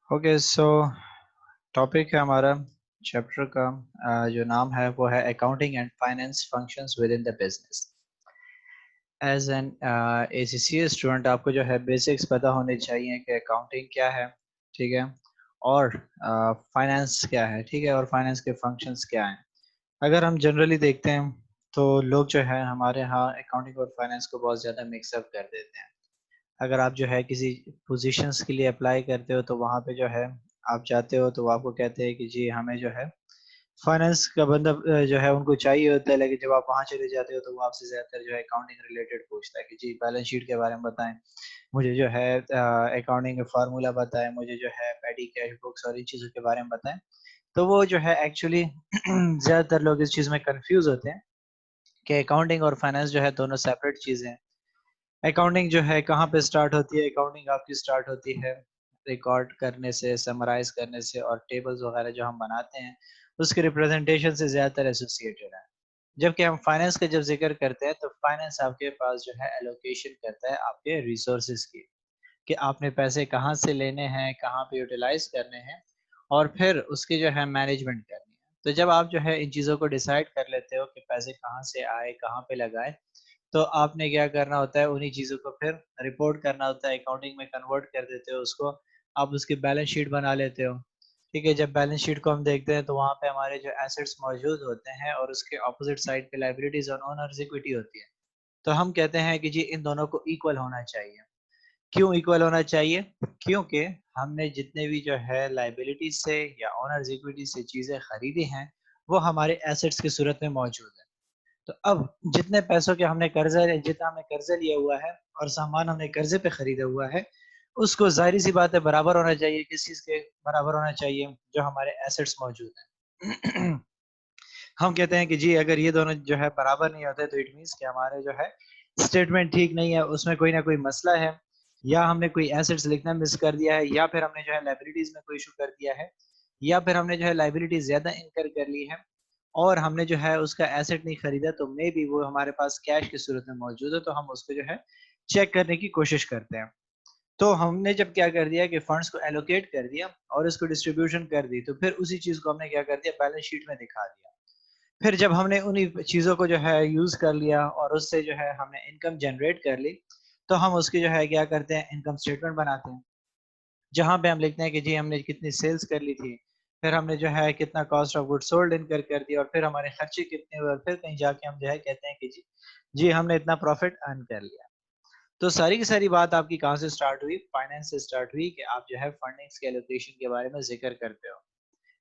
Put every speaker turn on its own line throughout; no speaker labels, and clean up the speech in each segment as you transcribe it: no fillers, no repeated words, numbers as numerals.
Okay so topic है हमारा chapter का जो नाम है वो है accounting and finance functions within the business. As an ACCA student आपको जो है बेसिक्स पता होने चाहिए कि अकाउंटिंग क्या है, ठीक है, और फाइनेंस क्या है, ठीक है, और फाइनेंस के फंक्शंस क्या हैं। अगर हम जनरली देखते हैं तो लोग जो है हमारे यहाँ अकाउंटिंग और फाइनेंस को बहुत ज़्यादा मिक्सअप कर देते हैं। अगर आप जो है किसी पोजीशंस के लिए अप्लाई करते हो तो वहाँ पे जो है आप जाते हो तो वो आपको कहते हैं कि जी हमें जो है फाइनेंस का बंदा जो है उनको चाहिए होता है, लेकिन जब आप वहाँ चले जाते हो तो वो आपसे ज़्यादातर जो है अकाउंटिंग रिलेटेड पूछता है कि जी बैलेंस शीट के बारे में बताएं, मुझे जो है अकाउंटिंग का फार्मूला बताएं, मुझे जो है पेटी कैश बुक्स और इन चीज़ों के बारे में बताएं। तो वो जो है एक्चुअली ज़्यादातर लोग इस चीज़ में कंफ्यूज होते हैं कि अकाउंटिंग और फाइनेंस जो है दोनों सेपरेट चीज़ें हैं। अकाउंटिंग जो है कहाँ पे स्टार्ट होती है? अकाउंटिंग आपकी स्टार्ट होती है रिकॉर्ड करने से, समराइज करने से, और टेबल्स वगैरह जो हम बनाते हैं उसके रिप्रेजेंटेशन से ज़्यादातर एसोसिएटेड है। जबकि हम फाइनेंस का जब जिक्र करते हैं तो फाइनेंस आपके पास जो है एलोकेशन करता है आपके रिसोर्सेज की, कि आपने पैसे कहाँ से लेने हैं, कहाँ पे यूटिलाइज करने हैं, और फिर उसकी जो है मैनेजमेंट करनी है। तो जब आप जो है इन चीज़ों को डिसाइड कर लेते हो कि पैसे कहाँ से आए, कहाँ पे लगाए, तो आपने क्या करना होता है, उन्हीं चीज़ों को फिर रिपोर्ट करना होता है, अकाउंटिंग में कन्वर्ट कर देते हो उसको, आप उसकी बैलेंस शीट बना लेते हो। ठीक है, जब बैलेंस शीट को हम देखते हैं तो वहाँ पे हमारे जो एसेट्स मौजूद होते हैं और उसके ऑपोजिट साइड पे लायबिलिटीज और ओनर्स इक्विटी होती है। तो हम कहते हैं कि जी इन दोनों को इक्वल होना चाहिए। क्यों इक्वल होना चाहिए? क्योंकि हमने जितने भी जो है लायबिलिटीज से या ओनर्स इक्विटी से चीज़ें खरीदी हैं, वो हमारे एसेट्स की सूरत में मौजूद है। तो अब जितने पैसों के हमने कर्जा जितना हमने कर्जा लिया हुआ है और सामान हमने कर्जे पे खरीदा हुआ है, उसको ज़ाहिर सी बात है बराबर होना चाहिए। किस चीज़ के बराबर होना चाहिए? जो हमारे एसेट्स मौजूद हैं। हम कहते हैं कि जी अगर ये दोनों जो है बराबर नहीं होते तो इट मीन्स कि हमारे जो है स्टेटमेंट ठीक नहीं है, उसमें कोई ना कोई मसला है, या हमने कोई एसेट्स लिखना मिस कर दिया है, या फिर हमने जो है लायबिलिटीज में कोई इशू कर दिया है, या फिर हमने जो है लायबिलिटीज ज्यादा इनकर कर ली है और हमने जो है उसका एसेट नहीं खरीदा, तो मे बी वो हमारे पास कैश की सूरत में मौजूद है, तो हम उसको जो है चेक करने की कोशिश करते हैं। तो हमने जब क्या कर दिया कि फंड्स को एलोकेट कर दिया और इसको डिस्ट्रीब्यूशन कर दी, तो फिर उसी चीज को हमने क्या कर दिया, बैलेंस शीट में दिखा दिया। फिर जब हमने उन्हीं चीज़ों को जो है यूज़ कर लिया और उससे जो है हमने इनकम जनरेट कर ली, तो हम उसकी जो है क्या करते हैं, इनकम स्टेटमेंट बनाते हैं। जहाँ पे हम लिखते हैं कि जी हमने कितनी सेल्स कर ली थी, फिर हमने जो है कितना कॉस्ट ऑफ गुड सोल्ड इनकर कर दिया, और फिर हमारे खर्चे कितने हुए, और फिर कहीं जाके हम जो है कहते हैं कि जी जी हमने इतना प्रॉफिट अर्न कर लिया। तो सारी की सारी बात आपकी कहाँ से स्टार्ट हुई? फाइनेंस से स्टार्ट हुई कि आप जो है फंडिंग्स के एलोकेशन के बारे में जिक्र करते हो।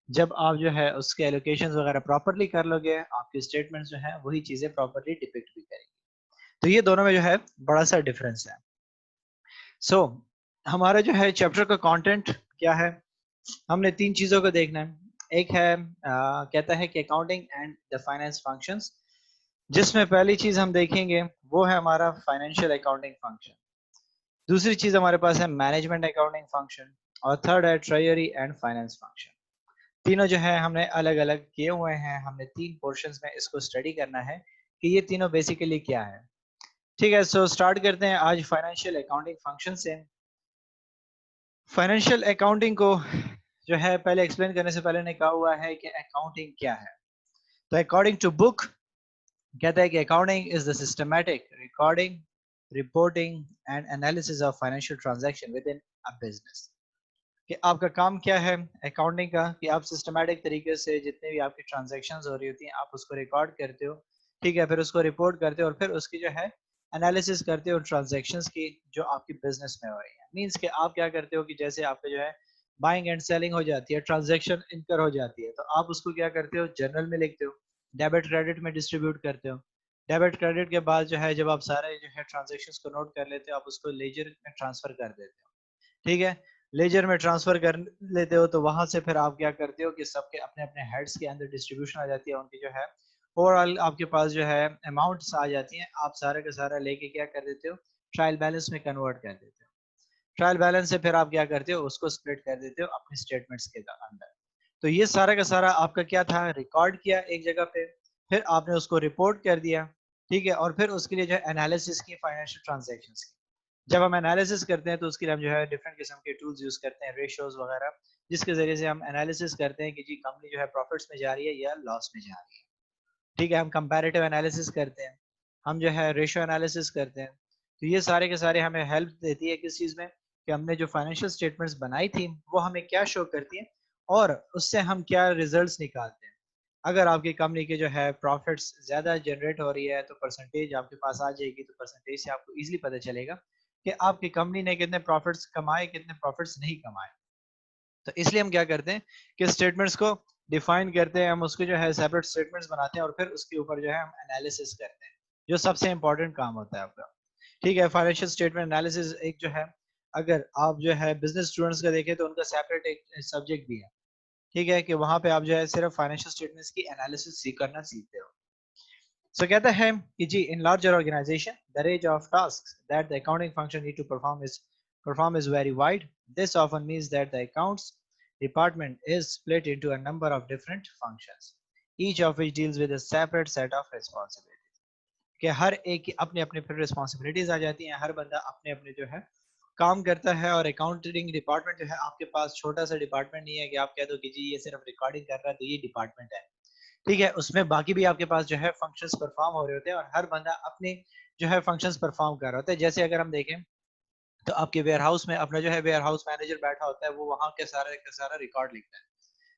जब आप जो है उसके एलोकेशंस वगैरह प्रॉपर्ली कर लोगे, आपकी स्टेटमेंट्स जो है वही चीज़ें प्रॉपर्ली डिपिक्ट भी करेंगी। तो ये दोनों में जो है बड़ा सा डिफरेंस है। सो हमारा जो है चैप्टर का कंटेंट क्या है? हमने तीन चीज़ों को देखना है। एक है कहता है कि accounting and the finance functions, जिसमें पहली चीज़ हम देखेंगे वो है हमारा फाइनेंशियल अकाउंटिंग फंक्शन। दूसरी चीज़ हमारे पास है मैनेजमेंट अकाउंटिंग फंक्शन, और थर्ड है ट्रेजरी एंड फाइनेंस फंक्शन। तीनों जो है हमने अलग-अलग किए हुए हैं, हमने 3 पोर्शंस में इसको स्टडी करना है कि ये तीनों बेसिकली क्या है। ठीक है, सो स्टार्ट करते हैं आज फाइनेंशियल अकाउंटिंग फंक्शन से। फाइनेंशियल अकाउंटिंग को जो है पहले एक्सप्लेन करने से पहले ने कहा हुआ है कि अकाउंटिंग क्या है। तो अकॉर्डिंग टू बुक कहता है कि accounting is the systematic recording, reporting and analysis of financial transaction with in a business. कि आपका काम क्या है अकाउंटिंग का, कि आप सिस्टमैटिक तरीके से जितने भी आपकी ट्रांजैक्शंस हो रही होती हैं आप उसको रिकॉर्ड करते हो। ठीक है, फिर उसको रिपोर्ट करते हो और फिर उसकी जो है एनालिसिस करते हो ट्रांजैक्शंस की जो आपकी बिजनेस में हो रही है। मींस कि आप क्या करते हो कि जैसे आपका जो है बाइंग एंड सेलिंग हो जाती है, ट्रांजैक्शन इनकर हो जाती है, तो आप उसको क्या करते हो, जर्नल में लिखते हो, डेबिट क्रेडिट में डिस्ट्रीब्यूट करते हो। डेबिट क्रेडिट के बाद जो है जब आप सारे जो है ट्रांजेक्शन्स को नोट कर लेते हो, आप उसको लेजर में ट्रांसफर कर देते हो। ठीक है, लेजर में ट्रांसफर कर लेते हो, तो वहां से फिर आप क्या करते हो कि सबके अपने अपने हेड्स के अंदर डिस्ट्रीब्यूशन आ जाती है, उनकी जो है ओवरऑल आपके पास जो है अमाउंट्स आ जाती हैं, आप सारा का सारा लेके क्या कर देते हो, ट्रायल बैलेंस में कन्वर्ट कर देते हो। ट्रायल बैलेंस से फिर आप क्या करते हो, उसको स्प्लिट कर देते हो अपने स्टेटमेंट्स के अंदर। तो ये सारा का सारा आपका क्या था, रिकॉर्ड किया एक जगह पे, फिर आपने उसको रिपोर्ट कर दिया। ठीक है, और फिर उसके लिए जो है एनालिसिस की फाइनेंशियल ट्रांजेक्शन्स की। जब हम एनालिसिस करते हैं तो उसके लिए हम जो है डिफरेंट किस्म के टूल्स यूज करते हैं, रेशियोज वगैरह, जिसके जरिए से हम एनालिसिस करते हैं कि जी कंपनी जो है प्रॉफिट्स में जा रही है या लॉस में जा रही है। ठीक है, हम कंपैरेटिव एनालिसिस करते हैं, हम जो है रेशियो एनालिसिस करते हैं। तो ये सारे के सारे हमें हेल्प देती है किस चीज़ में, कि हमने जो फाइनेंशियल स्टेटमेंट्स बनाई थी वो हमें क्या शो करती हैं और उससे हम क्या रिजल्ट्स निकालते हैं। अगर आपकी कंपनी के जो है प्रॉफिट्स ज़्यादा जनरेट हो रही है तो परसेंटेज आपके पास आ जाएगी, तो परसेंटेज से आपको ईजिली पता चलेगा कि आपकी कंपनी ने कितने प्रॉफिट्स कमाए, कितने प्रॉफिट्स नहीं कमाए। तो इसलिए हम क्या करते हैं कि स्टेटमेंट्स को डिफाइन करते हैं, हम उसके जो है सेपरेट स्टेटमेंट्स बनाते हैं और फिर उसके ऊपर जो है हम एनालिसिस करते हैं, जो सबसे इंपॉर्टेंट काम होता है आपका। ठीक है, फाइनेंशियल स्टेटमेंट एनालिसिस एक जो है, अगर आप जो है बिजनेस स्टूडेंट्स का देखें तो उनका सेपरेट एक सब्जेक्ट भी है। ठीक है, कि वहां पे आप जो है सिर्फ फाइनेंशियल स्टेटमेंट्स की एनालिसिस करना सीखते हो। सो कहता है कि जी in larger organisation the range of tasks that the accounting function need to perform is very wide. This often means that the accounts department is split into a number of different functions, each of which deals with a separate set of responsibilities. कि हर एक की अपने अपने फिर responsibilities आ जाती हैं, हर बंदा अपने अपने जो है काम करता है। और अकाउंटिंग डिपार्टमेंट जो है आपके पास छोटा सा डिपार्टमेंट नहीं है कि आप कह दो कि जी ये सिर्फ रिकॉर्डिंग कर रहा है तो ये डिपार्टमेंट है। ठीक है, उसमें बाकी भी आपके पास जो है फंक्शंस परफॉर्म हो रहे होते हैं और हर बंदा अपने जो है फंक्शंस परफॉर्म कर रहा होता है। जैसे अगर हम देखें तो आपके वेयर हाउस में अपना जो है वेयर हाउस मैनेजर बैठा होता है, वो वहाँ के सारा रिकॉर्ड लिखता है।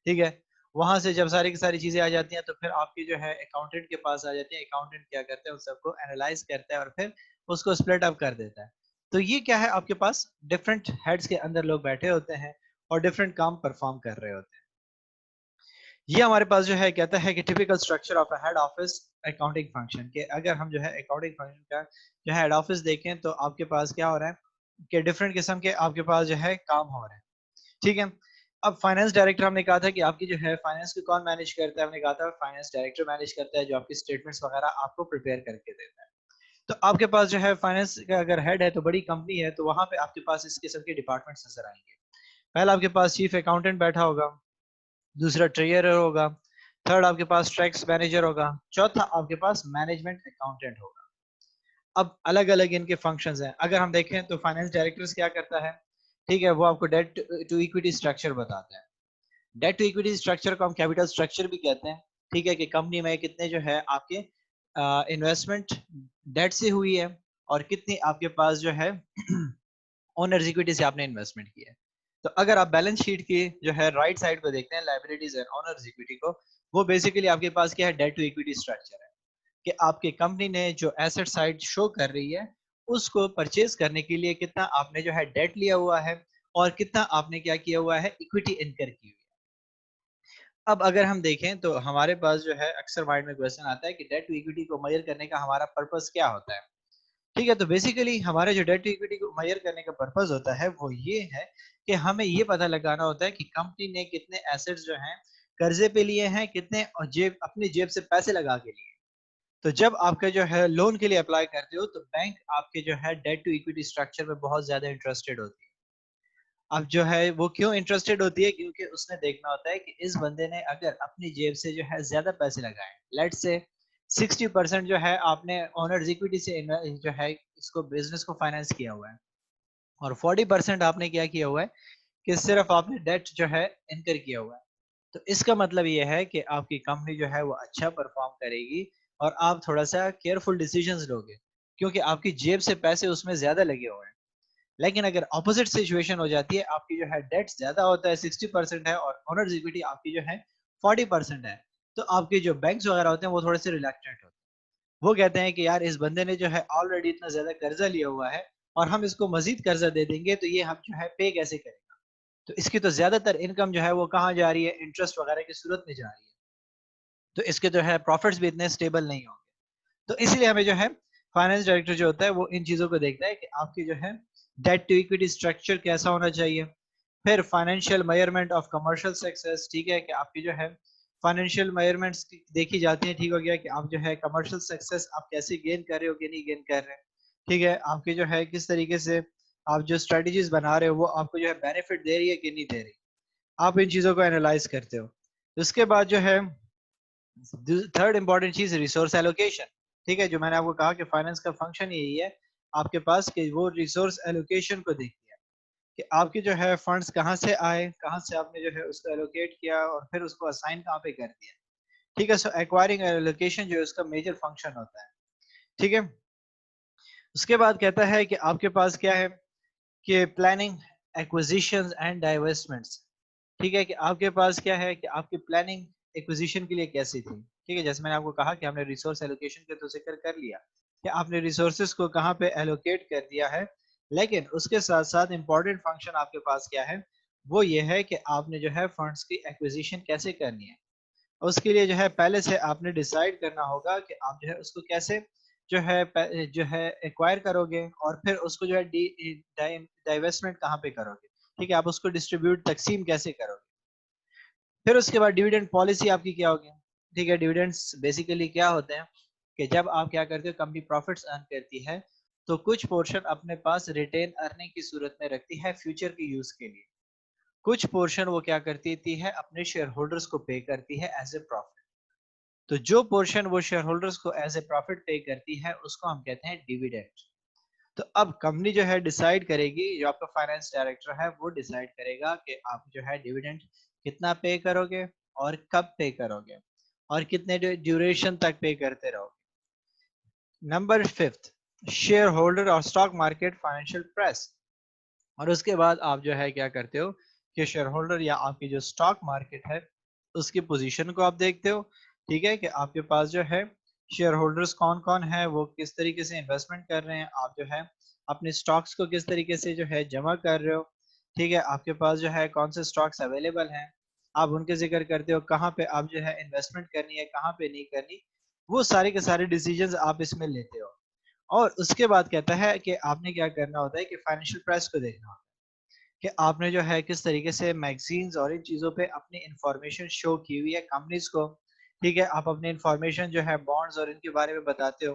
ठीक है, वहां से जब सारी की सारी चीजें आ जाती हैं तो फिर आपकी जो है अकाउंटेंट के पास आ जाती है, अकाउंटेंट क्या करते हैं उन सबको एनालाइज करता है और फिर उसको स्प्लिट अप कर देता है। तो ये क्या है, आपके पास डिफरेंट हेड्स के अंदर लोग बैठे होते हैं और डिफरेंट काम परफॉर्म कर रहे होते हैं। ये हमारे पास जो है कहता है कि typical structure of a head office accounting function के, अगर हम जो है अकाउंटिंग फंक्शन का जो है हेड ऑफिस देखें तो आपके पास क्या हो रहा है कि डिफरेंट किस्म के आपके पास जो है काम हो रहे हैं। ठीक है, अब फाइनेंस डायरेक्टर हमने कहा था कि आपकी जो है फाइनेंस को कौन मैनेज करता है, हमने कहा था फाइनेंस डायरेक्टर मैनेज करता है, जो आपकी स्टेटमेंट्स वगैरह आपको प्रिपेयर करके देता है। तो आपके पास जो है फाइनेंस का अगर हेड है तो बड़ी कंपनी है तो वहां पे आपके पास इस किस्म के डिपार्टमेंट्स नजर आएंगे। पहला आपके पास चीफ अकाउंटेंट बैठा होगा, दूसरा ट्रेजरर होगा, थर्ड आपके पास टैक्स मैनेजर होगा, चौथा आपके पास मैनेजमेंट अकाउंटेंट होगा। अब अलग अलग इनके फंक्शंस हैं। अगर हम देखें तो फाइनेंस डायरेक्टर्स क्या करता है, ठीक है, वो आपको डेट टू इक्विटी स्ट्रक्चर बताता है। डेट टू इक्विटी स्ट्रक्चर को हम कैपिटल स्ट्रक्चर भी कहते हैं। ठीक है, कि कंपनी में कितने जो है आपके इन्वेस्टमेंट डेट से हुई है और कितनी आपके पास जो है ओनर्स इक्विटी से आपने इन्वेस्टमेंट की है। तो अगर आप बैलेंस शीट की जो है राइट साइड को देखते हैं, लाइबिलिटीज एंड ओनर्स इक्विटी को, वो बेसिकली आपके पास क्या है, डेट टू इक्विटी स्ट्रक्चर है। कि आपकी कंपनी ने जो एसेट साइड शो कर रही है उसको परचेज करने के लिए कितना आपने जो है डेट लिया हुआ है और कितना आपने क्या किया हुआ है, इक्विटी इनकर की हुई है। अब अगर हम देखें तो हमारे पास जो है अक्सर माइंड में क्वेश्चन आता है कि डेट टू इक्विटी को मेजर करने का हमारा पर्पस क्या होता है। ठीक है, तो बेसिकली हमारे जो डेट टू इक्विटी को मेजर करने का पर्पस होता है वो ये है कि हमें ये पता लगाना होता है कि कंपनी ने कितने एसेट्स जो हैं कर्जे पे लिए हैं, कितने और जेब अपनी जेब से पैसे लगा के लिए। तो जब आपका जो है लोन के लिए अप्लाई करते हो तो बैंक आपके जो है डेट टू इक्विटी स्ट्रक्चर में बहुत ज्यादा इंटरेस्टेड होती है। अब जो है वो क्यों इंटरेस्टेड होती है, क्योंकि उसने देखना होता है कि इस बंदे ने अगर अपनी जेब से जो है ज्यादा पैसे लगाए, लेट से 60% जो है आपने ओनर्स इक्विटी से जो है इसको बिजनेस को फाइनेंस किया हुआ है और 40% आपने क्या किया हुआ है कि सिर्फ आपने डेट जो है इनकर किया हुआ है। तो इसका मतलब ये है कि आपकी कंपनी जो है वो अच्छा परफॉर्म करेगी और आप थोड़ा सा केयरफुल डिसीजंस लोगे, क्योंकि आपकी जेब से पैसे उसमें ज्यादा लगे हुए हैं। लेकिन अगर ऑपोजिट सिचुएशन हो जाती है, आपकी जो है डेट ज्यादा होता है 60% है और ओनर्स इक्विटी आपकी जो है 40% है, तो आपके जो बैंक्स वगैरह होते हैं वो थोड़े से रिलैक्टेंट होते हैं। वो कहते हैं कि यार इस बंदे ने जो है ऑलरेडी इतना ज्यादा कर्जा लिया हुआ है और हम इसको मजीद कर्जा दे देंगे तो ये हम जो है पे कैसे करेंगे। तो इसकी तो ज्यादातर इनकम जो है वो कहाँ जा रही है, इंटरेस्ट वगैरह की सूरत में जा रही है। तो इसके जो है प्रॉफिट्स भी इतने स्टेबल नहीं होंगे। तो इसलिए हमें जो है फाइनेंस डायरेक्टर जो होता है वो इन चीजों को देखता है कि आपकी जो है डेट टू इक्विटी स्ट्रक्चर कैसा होना चाहिए। फिर financial measurement of commercial success, ठीक है, कि आपकी जो है फाइनेंशियल मेजरमेंट्स देखी जाती है। ठीक हो गया कि आप जो है कमर्शियल सक्सेस आप कैसे गेन कर रहे हो कि नहीं गेन कर रहे हैं। ठीक है, आपकी जो है किस तरीके से आप जो स्ट्रेटजीज बना रहे हो वो आपको जो है बेनिफिट दे रही है कि नहीं दे रही, आप इन चीजों को एनालाइज करते हो। उसके बाद जो है थर्ड इंपॉर्टेंट चीज रिसोर्स एलोकेशन। ठीक है, जो मैंने आपको कहा कि फाइनेंस का फंक्शन यही है आपके पास कि वो रिसोर्स एलोकेशन को देखती है कि आपके जो है फंड्स कहाँ से आए, कहाँ से आपने जो है उसको एलोकेट किया और फिर उसको असाइन कहाँ पे कर दिया। ठीक है, सो एक्वायरिंग एलोकेशन जो है उसका मेजर फंक्शन होता है। ठीक है, उसके बाद कहता है कि आपके पास क्या है कि प्लानिंग, एक्विजिशंस एंड डाइवेस्टमेंट्स। ठीक है, कि आपके पास क्या है कि आपकी प्लानिंग एक्विजिशन के लिए कैसी थी। ठीक है, जैसे मैंने आपको कहा कि हमने रिसोर्स एलोकेशन का तो जिक्र कर लिया कि आपने रिसोर्सेज को कहाँ पे एलोकेट कर दिया है, लेकिन उसके साथ साथ इंपॉर्टेंट फंक्शन आपके पास क्या है, वो ये है कि आपने जो है फंड्स की एक्विजिशन कैसे करनी है। उसके लिए जो है पहले से आपने डिसाइड करना होगा कि आप जो है उसको कैसे जो है एक्वायर करोगे और फिर उसको जो है डाइवेस्टमेंट कहाँ पे करोगे। ठीक है, आप उसको डिस्ट्रीब्यूट तकसीम कैसे करोगे। फिर उसके बाद डिविडेंड पॉलिसी आपकी क्या होगी। ठीक है, डिविडेंड्स बेसिकली क्या होते हैं कि जब आप क्या करते हो, कंपनी प्रॉफिट्स अर्न करती है तो कुछ पोर्शन अपने पास रिटेन अर्निंग की सूरत में रखती है फ्यूचर के यूज के लिए, कुछ पोर्शन वो क्या करती है अपने शेयर होल्डर्स को पे करती है एज ए प्रॉफिट। तो जो पोर्शन वो शेयर होल्डर्स को एज ए प्रॉफिट पे करती है उसको हम कहते हैं डिविडेंड। तो अब कंपनी जो है डिसाइड करेगी, जो आपका फाइनेंस डायरेक्टर है वो डिसाइड करेगा कि आप जो है डिविडेंड कितना पे करोगे और कब पे करोगे और कितने ड्यूरेशन तक पे करते रहोगे। नंबर फिफ्थ, शेयर होल्डर और स्टॉक मार्केट फाइनेंशियल प्रेस। और उसके बाद आप जो है क्या करते हो कि शेयर होल्डर या आपकी जो स्टॉक मार्केट है उसकी पोजीशन को आप देखते हो। ठीक है, कि आपके पास जो है शेयर होल्डर्स कौन कौन है, वो किस तरीके से इन्वेस्टमेंट कर रहे हैं, आप जो है अपने स्टॉक्स को किस तरीके से जो है जमा कर रहे हो। ठीक है, आपके पास जो है कौन से स्टॉक्स अवेलेबल हैं, आप उनके जिक्र करते हो, कहाँ पे आप जो है इन्वेस्टमेंट करनी है कहाँ पे नहीं करनी, वो सारे के सारे डिसीजंस आप इसमें लेते हो। और उसके बाद कहता है कि आपने क्या करना होता है कि फाइनेंशियल प्राइस को देखना होता है कि आपने जो है किस तरीके से मैगजीन्स और इन चीज़ों पे अपनी इंफॉर्मेशन शो की हुई है कंपनीज को। ठीक है, आप अपनी इंफॉर्मेशन जो है बॉन्ड्स और इनके बारे में बताते हो।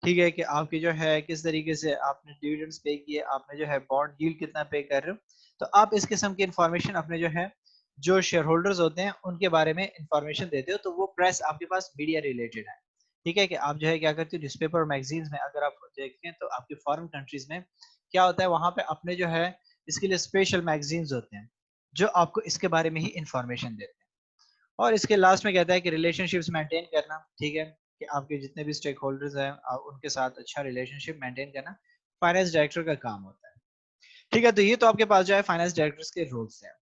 ठीक है, कि आपकी जो है किस तरीके से आपने डिविडेंड्स पे किए, आपने जो है बॉन्ड यील्ड कितना पे कर रहे हो। तो आप इस किस्म की इंफॉर्मेशन अपने जो है जो शेयर होल्डर्स होते हैं उनके बारे में इंफॉर्मेशन देते हो, तो वो प्रेस आपके पास मीडिया रिलेटेड है। ठीक है, कि आप जो है क्या करते हो न्यूज़पेपर और मैगजीन्स में अगर आप देखें तो आपके फॉरेन कंट्रीज में क्या होता है, वहां पे अपने जो है इसके लिए स्पेशल मैगजीन्स होते हैं जो आपको इसके बारे में ही इंफॉर्मेशन देते हैं। और इसके लास्ट में कहता है कि रिलेशनशिप्स मेंटेन करना। ठीक है, कि आपके जितने भी स्टेक होल्डर्स हैं उनके साथ अच्छा रिलेशनशिप मेंटेन करना फाइनेंस डायरेक्टर का काम होता है। ठीक है, तो ये तो आपके पास जो है फाइनेंस डायरेक्टर्स के रोल्स हैं।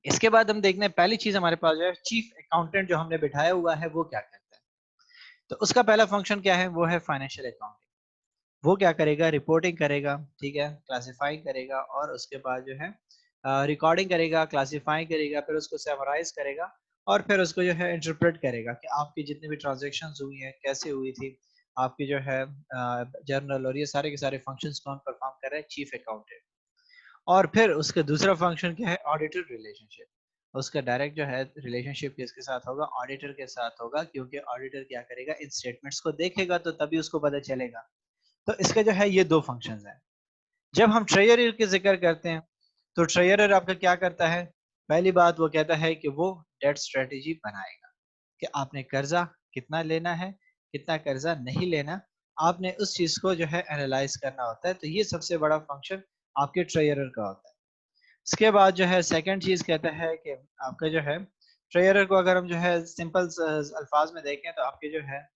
इसके बाद हम देखते हैं पहली चीज हमारे पास जो है चीफ अकाउंटेंट जो हमने बिठाया हुआ है वो क्या करता है। तो उसका पहला फंक्शन क्या है, वो है फाइनेंशियल अकाउंटिंग। वो क्या करेगा, रिपोर्टिंग करेगा। ठीक है, क्लासिफाई करेगा और उसके बाद जो है रिकॉर्डिंग करेगा, क्लासिफाई करेगा, फिर उसको समराइज करेगा और फिर उसको जो है इंटरप्रेट करेगा कि आपकी जितनी भी ट्रांजेक्शन्स हुई हैं कैसे हुई थी, आपकी जो है जर्नल और ये सारे के सारे फंक्शंस कौन परफॉर्म कर रहा है, चीफ अकाउंटेंट। और फिर उसका दूसरा फंक्शन क्या है, ऑडिटर रिलेशनशिप। उसका डायरेक्ट जो है रिलेशनशिप किसके साथ होगा, ऑडिटर के साथ होगा, क्योंकि ऑडिटर क्या करेगा, इन स्टेटमेंट्स को देखेगा तो तभी उसको पता चलेगा। तो इसके जो है ये दो फंक्शंस हैं। जब हम ट्रेजरर की जिक्र करते हैं तो ट्रेजरर आपका क्या करता है, पहली बात वो कहता है कि वो डेट स्ट्रेटेजी बनाएगा कि आपने कर्जा कितना लेना है, कितना कर्जा नहीं लेना, आपने उस चीज को जो है एनालाइज करना होता है। तो ये सबसे बड़ा फंक्शन आपके ट्रेजरर का होता है। इसके बाद जो है सेकंड चीज कहता है कि आपका जो है ट्रेजरर को अगर हम जो है सिंपल अल्फाज में देखें तो आपके जो है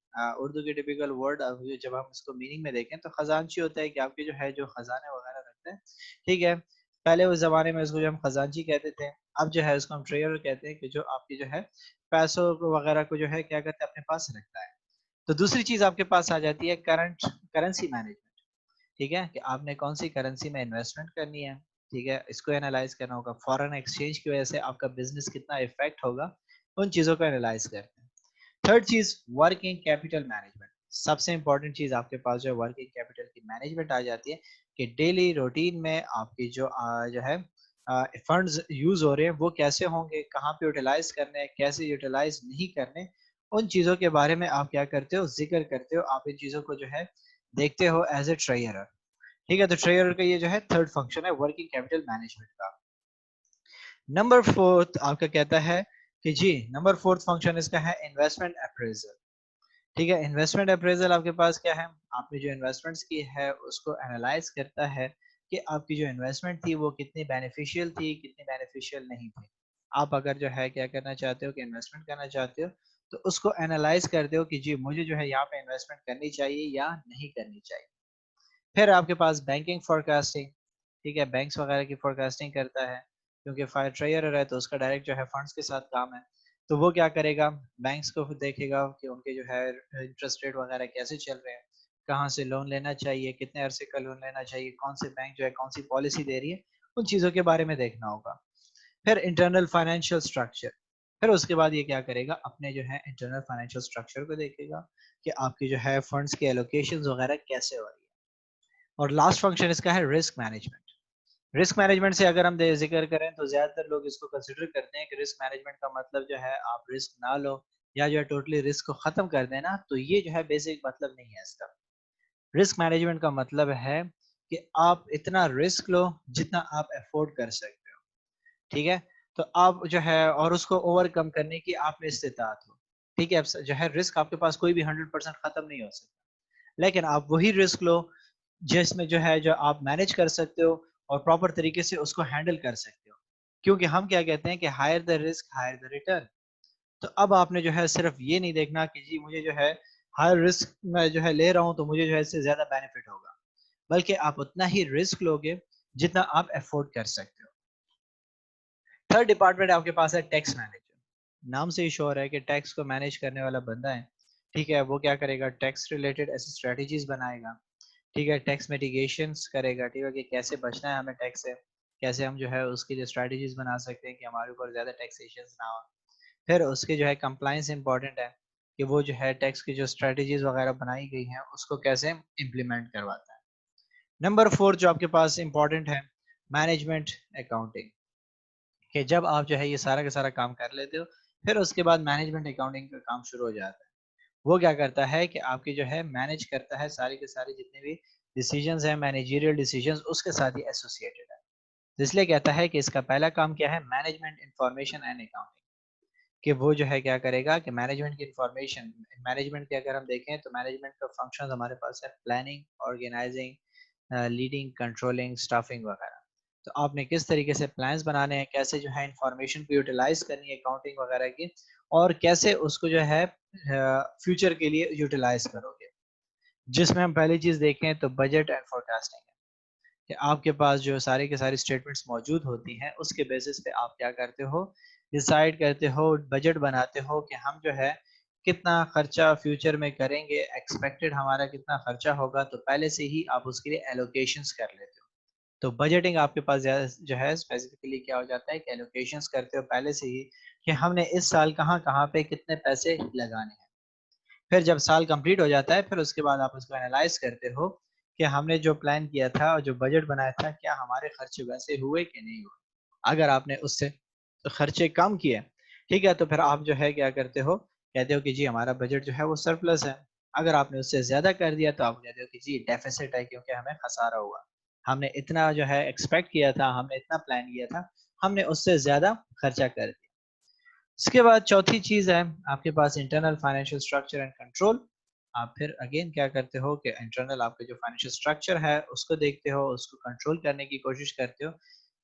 उर्दू के टिपिकल वर्ड जब हम इसको मीनिंग में देखें तो खजांची होता है कि आपके जो है जो खजाने वगैरह रखते हैं। ठीक है, पहले उस जमाने में इसको जो हम खजांची कहते थे, अब जो है उसको हम ट्रेजरर कहते हैं कि जो आपकी जो है पैसों वगैरह को जो है क्या करते हैं अपने पास रखता है। तो दूसरी चीज आपके पास आ जाती है करंट करेंसी मैनेजमेंट। ठीक है, कि आपने कौन सी करेंसी में इन्वेस्टमेंट करनी है। ठीक है, इसको एनालाइज करना होगा, फॉरेन एक्सचेंज की वजह से आपका बिजनेस कितना इफेक्ट होगा, उन चीजों को एनालाइज करते हैं। थर्ड चीज वर्किंग कैपिटल मैनेजमेंट। सबसे इंपॉर्टेंट चीज आपके पास जो है वर्किंग कैपिटल की मैनेजमेंट आ जाती है कि डेली रूटीन में आपकी जो है फंड्स यूज हो रहे हैं वो कैसे होंगे, कहाँ पे यूटिलाइज करने हैं, कैसे यूटिलाइज नहीं करने, उन चीजों के बारे में आप क्या करते हो, जिक्र करते हो, आप इन चीजों को जो है देखते हो एज ए ट्रेजरर। ठीक है, तो ट्रेजरर का ये जो है थर्ड फंक्शन है वर्किंग कैपिटल मैनेजमेंट का। नंबर फोर्थ आपका कहता है कि जी नंबर फोर्थ फंक्शन इसका है इन्वेस्टमेंट अप्रेजल। ठीक है, इन्वेस्टमेंट अप्रेजल आपके पास क्या है, आपने जो इन्वेस्टमेंट्स की है उसको एनालाइज करता है कि आपकी जो इन्वेस्टमेंट थी वो कितनी बेनिफिशियल थी, कितनी बेनिफिशियल नहीं थी। आप अगर जो है क्या करना चाहते हो कि इन्वेस्टमेंट करना चाहते हो, तो उसको एनालाइज करते हो कि जी मुझे जो है यहाँ पे इन्वेस्टमेंट करनी चाहिए या नहीं करनी चाहिए। फिर आपके पास बैंकिंग फोरकास्टिंग, ठीक है, बैंक्स वगैरह की फोरकास्टिंग करता है, क्योंकि फायर ट्रेजरर है तो उसका डायरेक्ट जो है फंड्स के साथ काम है। तो वो क्या करेगा, बैंक्स को फिर देखेगा कि उनके जो है इंटरेस्ट रेट वगैरह कैसे चल रहे हैं, कहाँ से लोन लेना चाहिए, कितने अरसे का लोन लेना चाहिए, कौन से बैंक जो है कौन सी पॉलिसी दे रही है, उन चीज़ों के बारे में देखना होगा। फिर इंटरनल फाइनेंशियल स्ट्रक्चर, फिर उसके बाद ये क्या करेगा, अपने जो है इंटरनल फाइनेंशियल स्ट्रक्चर को देखेगा कि आपकी जो है फंड्स की एलोकेशन वगैरह कैसे हो रही है। और लास्ट फंक्शन इसका है रिस्क मैनेजमेंट। रिस्क मैनेजमेंट से अगर हम जिक्र करें तो ज्यादातर लोग इसको कंसिडर करते हैं कि रिस्क मैनेजमेंट का मतलब जो है आप रिस्क ना लो या जो है टोटली रिस्क को खत्म कर देना, तो ये जो है बेसिक मतलब नहीं है इसका। रिस्क मैनेजमेंट का मतलब है कि आप इतना रिस्क लो जितना आप अफोर्ड कर सकते हो, ठीक है। तो आप जो है और उसको ओवरकम करने की आप में इस्तेताअत हो, ठीक है। अब जो है रिस्क आपके पास कोई भी 100% खत्म नहीं हो सकता, लेकिन आप वही रिस्क लो जिसमें जो है जो आप मैनेज कर सकते हो और प्रॉपर तरीके से उसको हैंडल कर सकते हो। क्योंकि हम क्या कहते हैं कि higher the risk higher the return. तो अब आपने जो है सिर्फ ये नहीं देखना कि जी मुझे जो है हायर रिस्क मैं जो है ले रहा हूँ तो मुझे जो है इससे ज्यादा बेनिफिट होगा, बल्कि आप उतना ही रिस्क लोगे जितना आप अफोर्ड कर सकते हो। थर्ड डिपार्टमेंट आपके पास है टैक्स मैनेजर। नाम से ही श्योर है कि टैक्स को मैनेज करने वाला बंदा है, ठीक है। वो क्या करेगा, टैक्स रिलेटेड ऐसी स्ट्रेटेजीज बनाएगा, ठीक है, टैक्स मिटिगेशंस करेगा, ठीक है, कि कैसे बचना है हमें टैक्स से, कैसे हम जो है उसके लिए स्ट्रेटजीज बना सकते हैं कि हमारे ऊपर ज़्यादा टैक्सेशन ना हो। फिर उसके जो है कंप्लाइंस इंपॉर्टेंट है कि वो जो है टैक्स की जो स्ट्रेटजीज वगैरह बनाई गई हैं उसको कैसे इम्प्लीमेंट करवाता है। नंबर 4 जो आपके पास इंपॉर्टेंट है, मैनेजमेंट अकाउंटिंग, कि जब आप जो है ये सारा का सारा काम कर लेते हो, फिर उसके बाद मैनेजमेंट अकाउंटिंग का काम शुरू हो जाता है। वो क्या करता है कि आपकी जो है मैनेज करता है सारी के सारे जितने भी डिसीजंस हैं, मैनेजरियल डिसीजंस उसके साथ ही एसोसिएटेड है। तो इसलिए कहता है कि इसका पहला काम क्या है, मैनेजमेंट इंफॉर्मेशन एंड अकाउंटिंग, कि वो जो है क्या करेगा कि मैनेजमेंट की इंफॉर्मेशन, मैनेजमेंट के अगर हम देखें तो मैनेजमेंट का फंक्शन हमारे पास है planning, organising, leading, controlling, staffing वगैरह। तो आपने किस तरीके से प्लान्स बनाने हैं, कैसे जो है इंफॉर्मेशन को यूटिलाइज करनी है अकाउंटिंग वगैरह की, और कैसे उसको जो है फ्यूचर के लिए यूटिलाइज करोगे। जिसमें हम पहली चीज देखें तो बजट एंड फोरकास्टिंग है, कि आपके पास जो सारी के सारी स्टेटमेंट्स मौजूद होती हैं उसके बेसिस पे आप क्या करते हो, डिसाइड करते हो, बजट बनाते हो कि हम जो है कितना खर्चा फ्यूचर में करेंगे, एक्सपेक्टेड हमारा कितना खर्चा होगा, तो पहले से ही आप उसके लिए एलोकेशंस कर लेते हो। तो बजटिंग आपके पास जो है स्पेसिफिकली क्या हो जाता है कि एलोकेशंस करते हो पहले से ही कि हमने इस साल कहाँ कहाँ पे कितने पैसे लगाने हैं। फिर जब साल कंप्लीट हो जाता है फिर उसके बाद आप उसको एनालाइज करते हो कि हमने जो प्लान किया था और जो बजट बनाया था क्या हमारे खर्चे वैसे हुए कि नहीं हुए। अगर आपने उससे तो खर्चे कम किए, ठीक है, तो फिर आप जो है क्या करते हो, कहते हो कि जी हमारा बजट जो है वो सरप्लस है। अगर आपने उससे ज्यादा कर दिया तो आप कहते हो कि जी डेफिसिट है क्योंकि हमें खसारा हुआ, हमने इतना जो है एक्सपेक्ट किया था, हमने इतना प्लान किया था, हमने उससे ज्यादा खर्चा कर दिया। इसके बाद चौथी चीज है आपके पास internal financial structure and control. आप फिर अगेन क्या करते हो कि इंटरनल आपके जो फाइनेंशियल स्ट्रक्चर है उसको देखते हो, उसको कंट्रोल करने की कोशिश करते हो,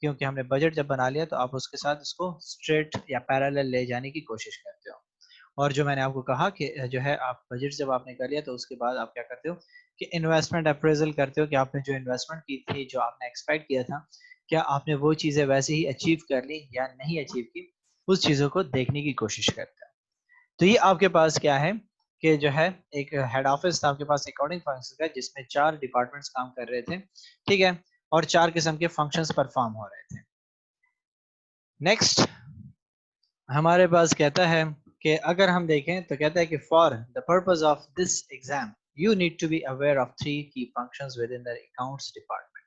क्योंकि हमने बजट जब बना लिया तो आप उसके साथ इसको स्ट्रेट या पैरेलल ले जाने की कोशिश करते हो। और जो मैंने आपको कहा कि जो है आप बजट जब आपने कर लिया तो उसके बाद आप क्या करते हो कि इन्वेस्टमेंट अप्रेजल करते हो कि आपने जो इन्वेस्टमेंट की थी, जो आपने एक्सपेक्ट किया था, क्या आपने वो चीजें वैसे ही अचीव कर ली या नहीं अचीव की, उस चीजों को देखने की कोशिश करते हैं। तो ये आपके पास क्या है कि जो है एक हेड ऑफिस था आपके पास अकाउंटिंग फंक्शन का जिसमें 4 डिपार्टमेंट्स काम कर रहे थे, ठीक है, और 4 किस्म के फंक्शंस परफॉर्म हो रहे थे। नेक्स्ट हमारे पास कहता है कि अगर हम देखें तो कहता है कि for the purpose of this exam you need to be aware of 3 की functions within the accounts department,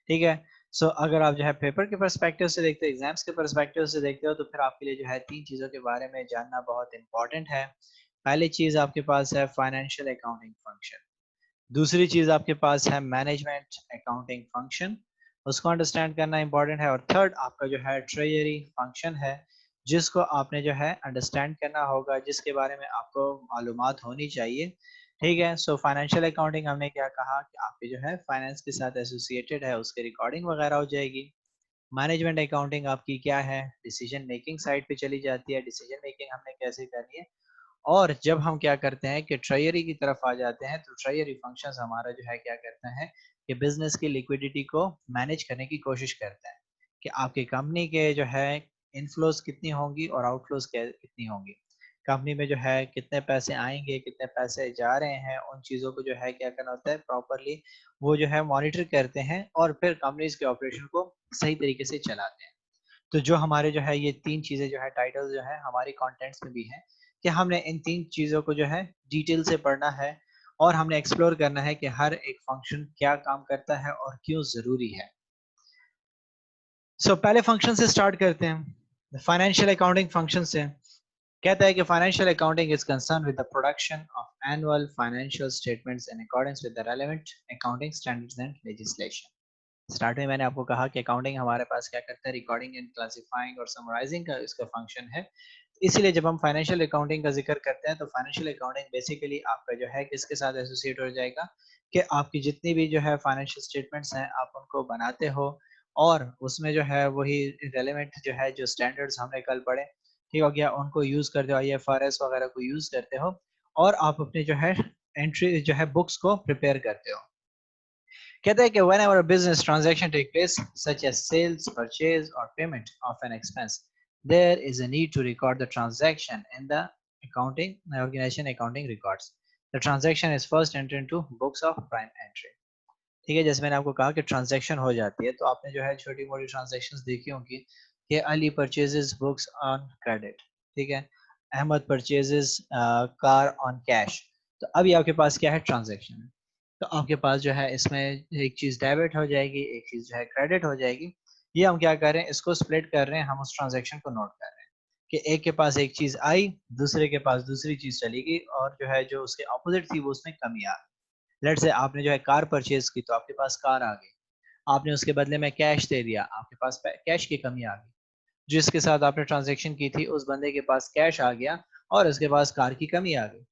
ठीक है। सो अगर आप जो है पेपर के पर्सपेक्टिव से देखते हो, एग्जाम्स के पर्सपेक्टिव से देखते हो, तो फिर आपके लिए जो है 3 चीजों के बारे में जानना बहुत इंपॉर्टेंट है। पहली चीज आपके पास है फाइनेंशियल अकाउंटिंग फंक्शन, दूसरी चीज आपके पास है मैनेजमेंट अकाउंटिंग फंक्शन, उसको अंडरस्टैंड करना इंपॉर्टेंट है, और थर्ड आपका जो है ट्रेजरी फंक्शन है, जिसको आपने जो है अंडरस्टैंड करना होगा, जिसके बारे में आपको मालूमात होनी चाहिए। ठीक है, सो फाइनेंशियल अकाउंटिंग हमने क्या कहा कि आपके जो है फाइनेंस के साथ एसोसिएटेड है, उसकी रिकॉर्डिंग वगैरह हो जाएगी। मैनेजमेंट अकाउंटिंग आपकी क्या है, डिसीजन मेकिंग साइड पे चली जाती है, डिसीजन मेकिंग हमने कैसे करनी है। और जब हम क्या करते हैं कि ट्रेजरी की तरफ आ जाते हैं, तो ट्रेजरी फंक्शंस हमारा जो है क्या करते हैं कि बिजनेस की लिक्विडिटी को मैनेज करने की कोशिश करते हैं कि आपकी कंपनी के जो है इनफ्लोज कितनी होंगी और आउटफ्लोज कितनी होंगी, कंपनी में जो है कितने पैसे आएंगे कितने पैसे जा रहे हैं, उन चीज़ों को जो है क्या करना होता है प्रॉपरली वो जो है मॉनिटर करते हैं और फिर कंपनीज के ऑपरेशन को सही तरीके से चलाते हैं। तो जो हमारे जो है ये तीन चीजें जो है टाइटल जो है हमारी कंटेंट्स में भी है कि हमने इन तीन चीजों को जो है डिटेल से पढ़ना है और हमने एक्सप्लोर करना है कि हर एक फंक्शन क्या काम करता है और क्यों जरूरी है। पहले फंक्शन से स्टार्ट करते हैं, फाइनेंशियल अकाउंटिंग फंक्शन से। कहता है कि financial accounting is concern with the production of annual financial statements in accordance with the relevant accounting standards and legislation. Start में मैंने आपको कहा कि अकाउंटिंग हमारे पास क्या करता है, रिकॉर्डिंग एंड क्लासिफाइंग और समराइजिंग का इसका फंक्शन है। इसीलिए जब हम फाइनेंशियल अकाउंटिंग का जिक्र करते हैं तो फाइनेंशियल अकाउंटिंग बेसिकली आपका जो है किसके साथ एसोसिएट हो जाएगा कि आपकी जितनी भी जो है फाइनेंशियल स्टेटमेंट्स हैं आप उनको बनाते हो और उसमें जो है वही रेलेवेंट जो है जो स्टैंडर्ड्स हमने कल पढ़े, ठीक हो गया, उनको यूज करते हो, आईएफआरएस वगैरह को यूज करते हो और आप अपने जो है एंट्री जो है बुक्स को प्रिपेयर करते हो। कहता है कि whenever a business transaction take place such as sales, purchase or payment of an expense, there is a need to record the transaction in the accounting organization accounting records. The transaction is first entered into books of prime entry. ठीक है, जैसे मैंने आपको कहा कि transaction हो जाती है तो आपने जो है छोटी मोटी ट्रांजैक्शंस देखी होंगी कि Ali purchases books on credit, ठीक है, Ahmed purchases car on cash. तो अभी आपके पास क्या है, ट्रांजैक्शन है। तो आपके पास जो है इसमें एक चीज डेबिट हो जाएगी, एक चीज जो है क्रेडिट हो जाएगी। ये हम क्या कर रहे हैं, इसको स्प्लिट कर रहे हैं, हम उस ट्रांजैक्शन को नोट कर रहे हैं कि एक के पास एक चीज आई, दूसरे के पास दूसरी चीज चली गई और जो है जो उसके ऑपोजिट थी वो उसमें कमी आ गई। लेट से आपने जो है कार परचेज की तो आपके पास कार आ गई, आपने उसके बदले में कैश दे दिया, आपके पास कैश की कमी आ गई। जिसके साथ आपने ट्रांजैक्शन की थी उस बंदे के पास कैश आ गया और उसके पास कार की कमी आ गई।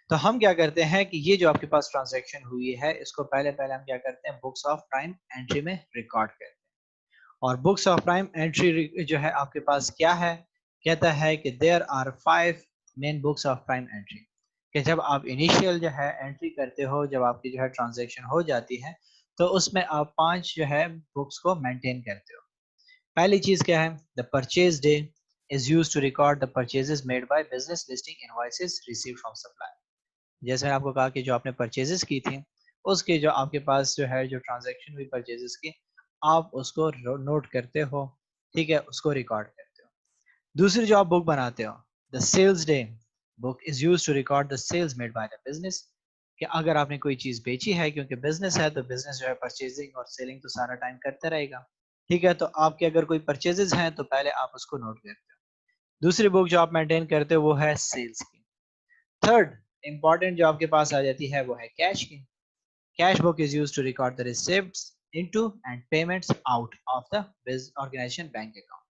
तो हम क्या करते हैं कि ये जो आपके पास ट्रांजैक्शन हुई है इसको पहले पहले हम क्या करते हैं, बुक्स ऑफ प्राइम एंट्री में रिकॉर्ड करते हैं। और बुक्स ऑफ प्राइम एंट्री जो है आपके पास क्या है, कहता है कि there are 5 main books of prime entry. कि जब आप इनिशियल जो है एंट्री करते हो, जब आपकी जो है ट्रांजैक्शन हो जाती है तो उसमें आप 5 जो है बुक्स को मेंटेन करते हो। पहली चीज क्या है, the purchase day is used to record the purchases made by business listing invoices received from supplier। जैसे मैंने आपको कहा कि जो आपने परचेजेस की थी उसके जो आपके पास जो है जो ट्रांजैक्शन हुई परचेजेस की, आप उसको नोट करते हो, ठीक है, उसको रिकॉर्ड करते हो। दूसरी जो आप बुक बनाते हो, the sales day book is use to record the sales made by the business. कि अगर आपने कोई चीज बेची है, क्योंकि बिजनेस है तो बिजनेस जो है परचेजिंग और सेलिंग तो सारा टाइम करते रहेगा, ठीक है, तो आपके अगर कोई परचेजेस हैं तो पहले आप उसको नोट करते हो। दूसरी बुक जो आप मेंटेन करते हो वो है सेल्स की। थर्ड इंपॉर्टेंट जो आपके पास आ जाती है वो है कैश की। Cash book is use to record the receipts into and payments out of the organisation bank account.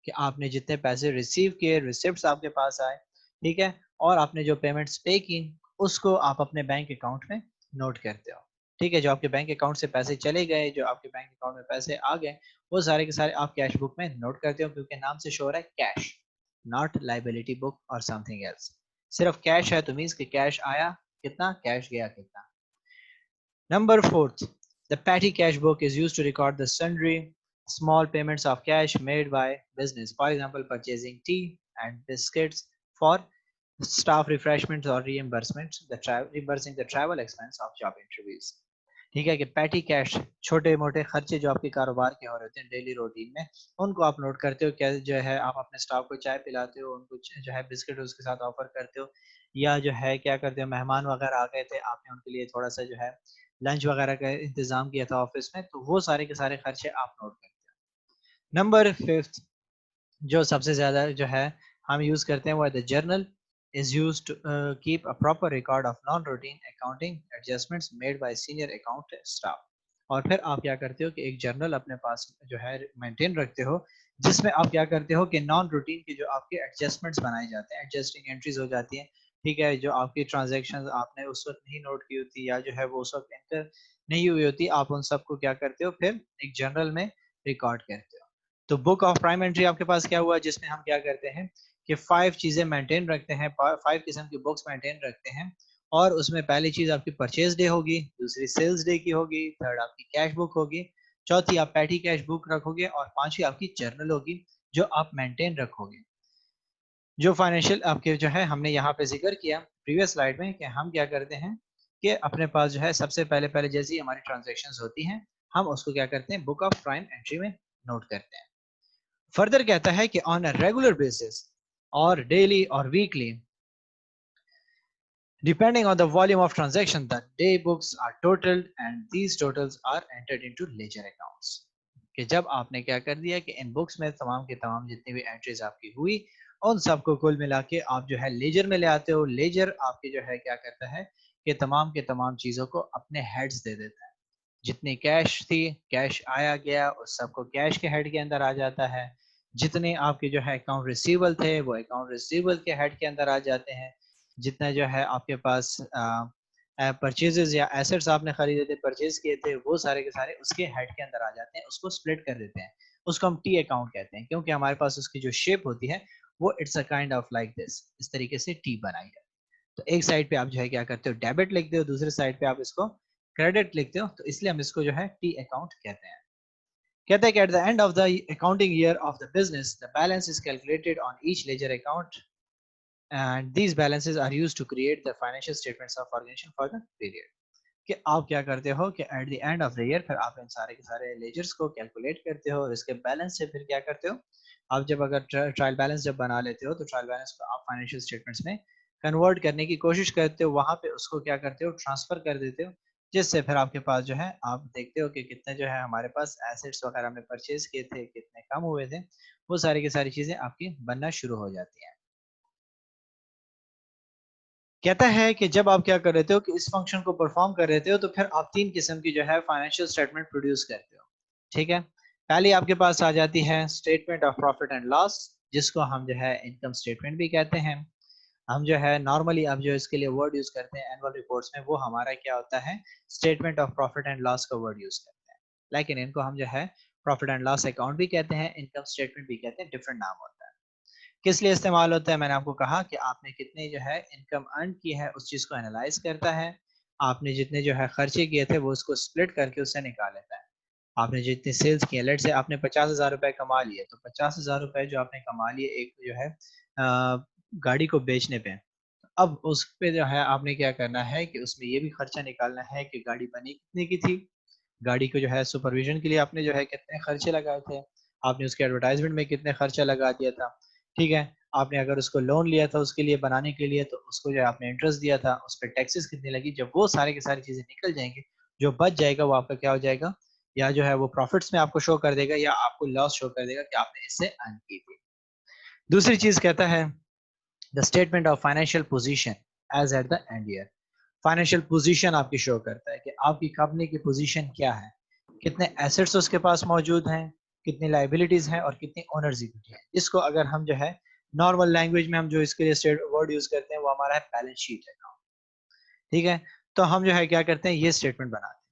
कि आपने जितने पैसे रिसीव किए, रिसिप्ट्स आपके पास आए, ठीक है, और आपने जो पेमेंट्स पे की उसको आप अपने बैंक अकाउंट में नोट करते हो। ठीक है, जो आपके बैंक अकाउंट से पैसे चले गए, जो आपके बैंक अकाउंट में पैसे आ गए, वो सारे के सारे आप कैश बुक में नोट करते हो, क्योंकि नाम से शो हो रहा है कैश, नॉट लाइबिलिटी बुक और समथिंग एल्स। सिर्फ कैश है तो मीन्स कि कैश आया कितना, कैश गया कितना। Number fourth, the petty cash book is used to record the sundry small payments of cash made by business. For example, purchasing tea and biscuits for staff refreshments or reimbursements, reimbursing the travel expense of job interviews. ठीक है कि petty cash, छोटे मोटे खर्चे जो आपके कारोबार के हो रहे हैं डेली रूटीन में, उनको आप नोट करते हो। क्या जो है आप अपने स्टाफ को चाय पिलाते हो, उनको जो है बिस्किट उसके साथ ऑफर करते हो, या जो है क्या करते हो, मेहमान वगैरह आ गए थे आपने उनके लिए थोड़ा सा जो है लंच वगैरह का इंतजाम किया था ऑफिस में, तो वो सारे के सारे खर्चे आप नोट करते हो। नंबर फिफ्थ जो सबसे ज्यादा जो है हम यूज करते हैं वो है the journal is use to keep a proper record of non routine accounting adjustments made by senior account staff. और फिर आप क्या करते हो कि एक जर्नल अपने पास जो है मेंटेन रखते हो जिसमें आप क्या करते हो कि नॉन रूटीन के जो आपके एडजस्टमेंट्स बनाए जाते हैं, एडजस्टिंग एंट्रीज हो जाती हैं, ठीक है, जो आपकी ट्रांजैक्शंस आपने उस वक्त नहीं नोट की होती या जो है वो उस वक्त एंटर नहीं हुई होती, आप उन सबको क्या करते हो फिर एक जर्नल में रिकॉर्ड करते हो। तो बुक ऑफ प्राइम एंट्री आपके पास क्या हुआ, जिसमें हम क्या करते हैं कि 5 चीजें मेंटेन रखते हैं, 5 किस्म की बुक्स मेंटेन रखते हैं। और उसमें पहली चीज आपकी परचेज डे होगी, दूसरी सेल्स डे की होगी, थर्ड आपकी कैश बुक होगी, चौथी आप पैटी कैश बुक रखोगे और पांचवी आपकी जर्नल होगी जो आप मेंटेन रखोगे। जो फाइनेंशियल आपके जो है हमने यहाँ पे जिक्र किया प्रीवियस स्लाइड में कि हम क्या करते हैं कि अपने पास जो है सबसे पहले पहले जैसी हमारी ट्रांजैक्शंस होती हैं हम उसको क्या करते हैं बुक ऑफ प्राइम एंट्री में नोट करते हैं। फर्दर कहता है कि ऑन अ रेगुलर बेसिस और डेली और weekly, depending on the volume of transaction, the day books are totaled and these totals are entered into ledger accounts। कि जब आपने क्या कर दिया कि इन बुक्स में तमाम के तमाम जितनी भी एंट्रीज आपकी हुई उन सबको कुल मिला के आप जो है लेजर में ले आते हो। लेजर आपके जो है क्या करता है कि तमाम के तमाम चीजों को अपने हेड्स दे देता है। जितनी कैश थी, कैश आया गया उस सबको कैश के हेड के अंदर आ जाता है। जितने आपके जो है अकाउंट रिसीवेबल थे वो अकाउंट रिसीवेबल के हेड के अंदर आ जाते हैं। जितना जो है आपके पास परचेजेस या एसेट्स आपने खरीदे थे, परचेज किए थे, वो सारे के सारे उसके हेड के अंदर आ जाते हैं, उसको स्प्लिट कर देते हैं। उसको हम टी अकाउंट कहते हैं क्योंकि हमारे पास उसकी जो शेप होती है वो it's a kind of like this, इस तरीके से टी बनाई है। तो एक साइड पे आप जो है क्या करते हो डेबिट लिखते हो, दूसरे साइड पे आप इसको क्रेडिट लिखते हो, तो इसलिए हम इसको जो है टी अकाउंट कहते हैं। कहते हैं कि eight the end of the accounting year of the business the balance is calculated on each ledger account and these balances are used to create the financial statements of organization for the period। कि आप क्या करते हो कि eight the end of the year फिर आप इन सारे के सारे लेजर्स को कैलकुलेट करते हो और इसके बैलेंस से फिर क्या करते हो, आप जब अगर ट्रायल बैलेंस जब बना लेते हो तो ट्रायल बैलेंस को आप फाइनेंशियल स्टेटमेंट्स में कन्वर्ट करने की कोशिश करते हो, वहां पे उसको क्या करते हो ट्रांसफर कर देते हो, जिससे फिर आपके पास जो है आप देखते हो कि कितने जो है हमारे पास एसेट्स वगैरह हमने परचेज किए थे, कितने कम हुए थे, वो सारी की सारी चीजें आपकी बनना शुरू हो जाती हैं। कहता है कि जब आप क्या कर रहे थे हो कि इस फंक्शन को परफॉर्म कर रहे थे हो तो फिर आप 3 किस्म की जो है फाइनेंशियल स्टेटमेंट प्रोड्यूस करते हो। ठीक है, पहले आपके पास आ जाती है statement of profit and loss, जिसको हम जो है इनकम स्टेटमेंट भी कहते हैं। हम जो है नॉर्मली अब जो इसके लिए वर्ड यूज करते हैं एनुअल रिपोर्ट्स में वो हमारा क्या होता है statement of profit and loss का वर्ड यूज करते हैं। लेकिन इनको हम जो है प्रॉफिट एंड लॉस अकाउंट भी कहते हैं, इनकम स्टेटमेंट भी कहते हैं, डिफरेंट नाम होता है। किस लिए इस्तेमाल होता है, मैंने आपको कहा कि आपने कितने जो है इनकम अर्न की है उस चीज को एनालाइज करता है। आपने जितने जो है खर्चे किए थे वो उसको स्प्लिट करके उससे निकाल लेता है। आपने जितनी सेल्स की है, लेट से आपने 50,000 रुपए कमा लिए, तो 50,000 रुपए जो आपने कमा लिए एक जो है गाड़ी को बेचने पे, अब उस पे जो है आपने क्या करना है कि उसमें ये भी खर्चा निकालना है कि गाड़ी बनी कितने की थी, गाड़ी को जो है सुपरविजन के लिए आपने जो है कितने खर्चे लगाए थे, आपने उसके एडवर्टाइजमेंट में कितने खर्चा लगा दिया था। ठीक है, आपने अगर उसको लोन लिया था उसके लिए बनाने के लिए तो उसको जो है आपने इंटरेस्ट दिया था, उस पर टैक्सेस कितनी लगी, जब वो सारे की सारी चीजें निकल जाएंगी, जो बच जाएगा वो आपका क्या हो जाएगा, या जो है वो प्रॉफिट्स में आपको शो कर देगा या आपको लॉस शो कर देगा कि आपने इससे अर्न की थी। दूसरी चीज कहता है the statement of financial position as at the end year. Financial position आपकी शो करता है कि आपकी कंपनी की पोजीशन क्या है, कितने एसेट्स उसके पास मौजूद हैं, कितनी लाइबिलिटीज हैं और कितनी ओनर्स इक्विटी है। इसको अगर हम जो है नॉर्मल लैंग्वेज में हम जो इसके लिए स्टेट वर्ड यूज करते हैं वो हमारा है बैलेंस शीट अकाउंट। ठीक है, तो हम जो है क्या करते हैं ये स्टेटमेंट बनाते हैं।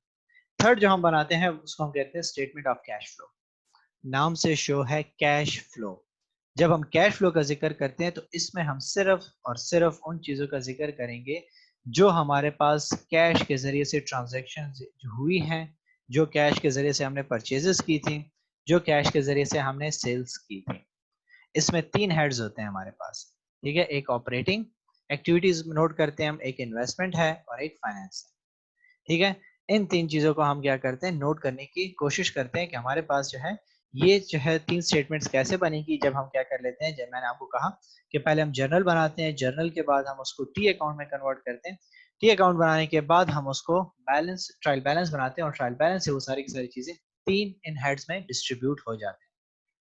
थर्ड जो हम बनाते हैं उसको हम कहते हैं स्टेटमेंट ऑफ कैश फ्लो। नाम से शो है कैश फ्लो। जब हम कैश फ्लो का जिक्र करते हैं तो इसमें हम सिर्फ और सिर्फ उन चीजों का जिक्र करेंगे जो हमारे पास कैश के जरिए से ट्रांजैक्शन हुई हैं, जो कैश के जरिए से हमने परचेजेस की थी, जो कैश के जरिए से हमने सेल्स की थी। इसमें 3 हेड्स होते हैं हमारे पास। ठीक है, एक ऑपरेटिंग एक्टिविटीज नोट करते हैं हम, एक इन्वेस्टमेंट है और एक फाइनेंस है। ठीक है, इन 3 चीजों को हम क्या करते हैं नोट करने की कोशिश करते हैं कि हमारे पास जो है ये जो है 3 स्टेटमेंट्स कैसे बनेगी। जब हम क्या कर लेते हैं, जब मैंने आपको कहा कि पहले हम जर्नल बनाते हैं, जर्नल के बाद हम उसको टी अकाउंट में कन्वर्ट करते हैं, टी अकाउंट बनाने के बाद हम उसको बैलेंस ट्रायल बैलेंस बनाते हैं और ट्रायल बैलेंस से वो सारी की सारी चीजें 3 इन हेड्स में डिस्ट्रीब्यूट हो जाते हैं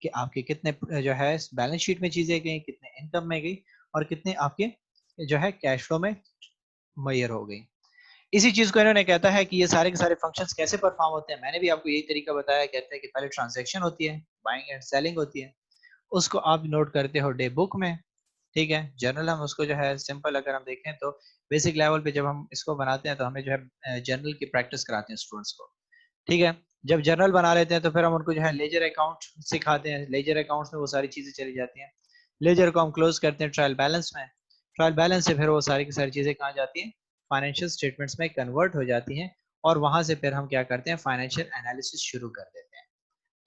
कि आपके कितने जो है बैलेंस शीट में चीजें गई, कितने इनकम में गई और कितने आपके जो है कैश फ्लो में मैयर हो गई। इसी चीज को इन्होंने कहता है कि ये सारे के सारे फंक्शंस कैसे परफॉर्म होते हैं, मैंने भी आपको यही तरीका बताया। कहते हैं कि पहले ट्रांजैक्शन होती है, बाइंग एंड सेलिंग होती है, उसको आप नोट करते हो डे बुक में, ठीक है। जर्नल हम उसको जो है सिंपल अगर हम देखें तो बेसिक लेवल पे जब हम इसको बनाते हैं तो हमें जो है जर्नल की प्रैक्टिस कराते हैं स्टूडेंट्स को, ठीक है। जब जर्नल बना लेते हैं तो फिर हम उनको जो है लेजर अकाउंट सिखाते हैं। लेजर अकाउंट्स में वो सारी चीजें चली जाती हैं। लेजर को हम क्लोज करते हैं ट्रायल बैलेंस में। ट्रायल बैलेंस से फिर वो सारी की सारी चीजें कहाँ जाती हैं, फाइनेंशियल स्टेटमेंट्स में कन्वर्ट हो जाती हैं। और वहां से फिर हम क्या करते हैं, फाइनेंशियल एनालिसिस शुरू कर देते हैं।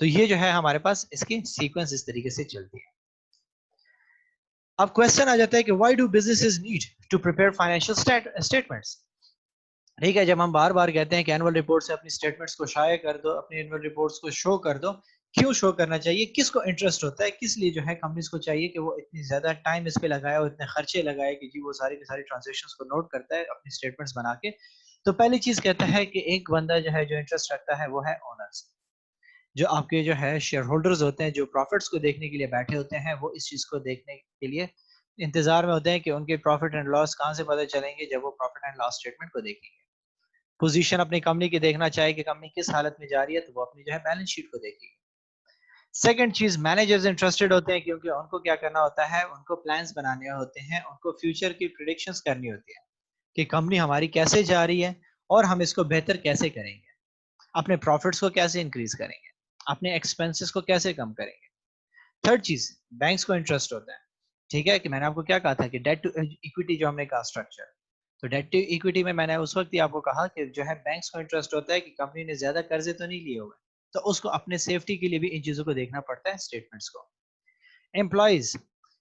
तो ये जो है हमारे पास इसकी सीक्वेंस इस तरीके से चलती है। अब क्वेश्चन आ जाता है कि why do businesses need to prepare financial statements. ठीक है, जब हम बार बार कहते हैं कि एनुअल रिपोर्ट से अपनी स्टेटमेंट्स को शाया कर दो, अपनी एनुअल रिपोर्ट्स को शो कर दो, क्यों शो करना चाहिए, किसको इंटरेस्ट होता है, किस लिए जो है कंपनीज को चाहिए कि वो इतनी ज्यादा टाइम इस पे लगाए और इतने खर्चे लगाए कि जी वो सारी की सारी ट्रांजेक्शन्स को नोट करता है अपनी स्टेटमेंट्स बना के। तो पहली चीज कहता है कि एक बंदा जो है जो इंटरेस्ट रखता है वो है ओनर्स। जो आपके जो है शेयर होल्डर्स होते हैं, जो प्रॉफिट्स को देखने के लिए बैठे होते हैं, वो इस चीज को देखने के लिए इंतजार में होते हैं कि उनके प्रॉफिट एंड लॉस कहाँ से पता चलेंगे, जब वो प्रॉफिट एंड लॉस स्टेटमेंट को देखेंगे। पोजीशन अपनी कंपनी की देखना चाहे कि कंपनी किस हालत में जा रही है, तो वो अपनी जो है बैलेंस शीट को देखेगी। सेकंड चीज, मैनेजर्स इंटरेस्टेड होते हैं क्योंकि उनको क्या करना होता है, उनको प्लान्स बनाने होते हैं, उनको फ्यूचर की प्रिडिक्शंस करनी होती है कि कंपनी हमारी कैसे जा रही है और हम इसको बेहतर कैसे करेंगे, अपने प्रॉफिट्स को कैसे इंक्रीज करेंगे, अपने एक्सपेंसेस को कैसे कम करेंगे। थर्ड चीज, बैंक्स को इंटरेस्ट होता है। ठीक है, कि मैंने आपको क्या कहा था कि डेट टू इक्विटी जो हमने कहा स्ट्रक्चर, तो डेट टू इक्विटी में मैंने उस वक्त ही आपको कहा कि जो है बैंक्स को इंटरेस्ट होता है कि कंपनी ने ज्यादा कर्जे तो नहीं लिए हुए, तो उसको अपने सेफ्टी के लिए भी इन चीजों को देखना पड़ता है स्टेटमेंट्स को। एम्प्लॉयज,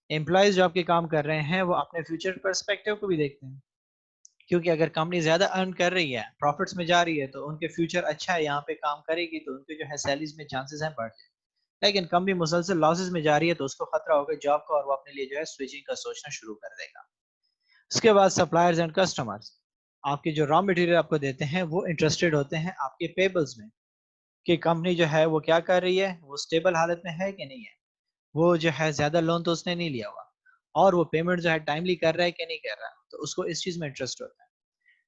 एम्प्लॉयज जो आपके काम कर रहे हैं वो अपने फ्यूचर पर्सपेक्टिव को भी देखते हैं, क्योंकि अगर कंपनी ज्यादा अर्न कर रही है, प्रॉफिट्स में जा रही है, तो उनके फ्यूचर अच्छा है, यहाँ पे काम करेगी तो उनके जो है सैलरीज में चांसेस हैं बढ़ जाए। लेकिन कंपनी मुसलसल लॉसेस में जा रही है तो उसको खतरा होगा जॉब का, और वो अपने लिए जो है स्विचिंग का सोचना शुरू कर देगा। उसके बाद सप्लायर्स एंड कस्टमर्स, आपके जो रॉ मटेरियल आपको देते हैं वो इंटरेस्टेड होते हैं आपके पेबल्स में, कि कंपनी जो है वो क्या कर रही है, वो स्टेबल हालत में है कि नहीं है, वो जो है ज्यादा लोन तो उसने नहीं लिया हुआ, और वो पेमेंट जो है टाइमली कर रहा है कि नहीं कर रहा, तो उसको इस चीज में इंटरेस्ट होता है।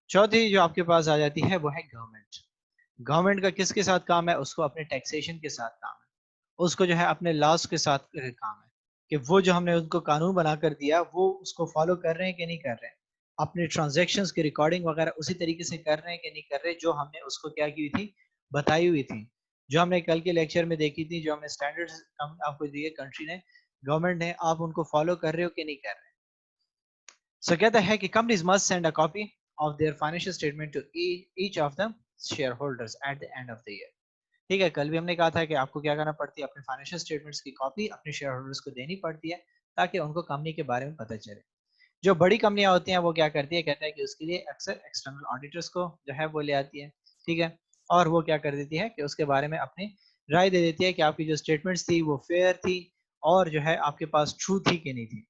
चौथी जो आपके पास आ जाती है वो है गवर्नमेंट। गवर्नमेंट का किसके साथ काम है, उसको अपने टैक्सेशन के साथ काम है, उसको जो है अपने लॉस के साथ काम है, कि वो जो हमने उनको कानून बनाकर दिया वो उसको फॉलो कर रहे हैं कि नहीं कर रहे हैं, अपने ट्रांजैक्शंस की रिकॉर्डिंग वगैरह उसी तरीके से कर रहे हैं कि नहीं कर रहे, जो हमने उसको क्या की हुई थी, बताई हुई थी, जो हमने कल के लेक्चर में देखी थी, जो हमने स्टैंडर्ड्स आपको दिए कंट्री ने, गवर्नमेंट ने, आप उनको फॉलो कर रहे हो कि नहीं कर रहे। सो कहता है कि companies must send a copy of their financial statement to each of the shareholders at the end of the year. ठीक है, कल भी हमने कहा था कि आपको क्या करना पड़ती है, अपने फाइनेंशियल स्टेटमेंट्स की कॉपी अपने शेयर होल्डर्स को देनी पड़ती है, ताकि उनको कंपनी के बारे में पता चले। जो बड़ी कंपनियां होती हैं वो क्या करती है, कहता है कि उसके लिए अक्सर एक्सटर्नल ऑडिटर्स को जो है वो ले आती है, ठीक है। और वो क्या कर देती है कि उसके बारे में अपनी राय दे देती है कि आपकी जो स्टेटमेंट्स थी वो फेयर थी, और जो है आपके पास ट्रू थी कि नहीं थी।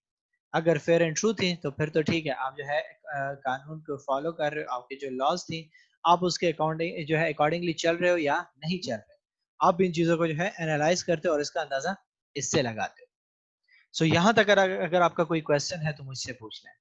अगर फेयर एंड ट्रू थी तो फिर तो ठीक है, आप जो है कानून को फॉलो कर रहे हो, आपके जो लॉज थी आप उसके अकॉर्डिंग जो है अकॉर्डिंगली चल रहे हो या नहीं चल रहे हो। आप इन चीजों को जो है एनालाइज करते हो और इसका अंदाजा इससे लगाते हो। सो यहाँ तक अगर आपका कोई क्वेश्चन है तो मुझसे पूछ लें।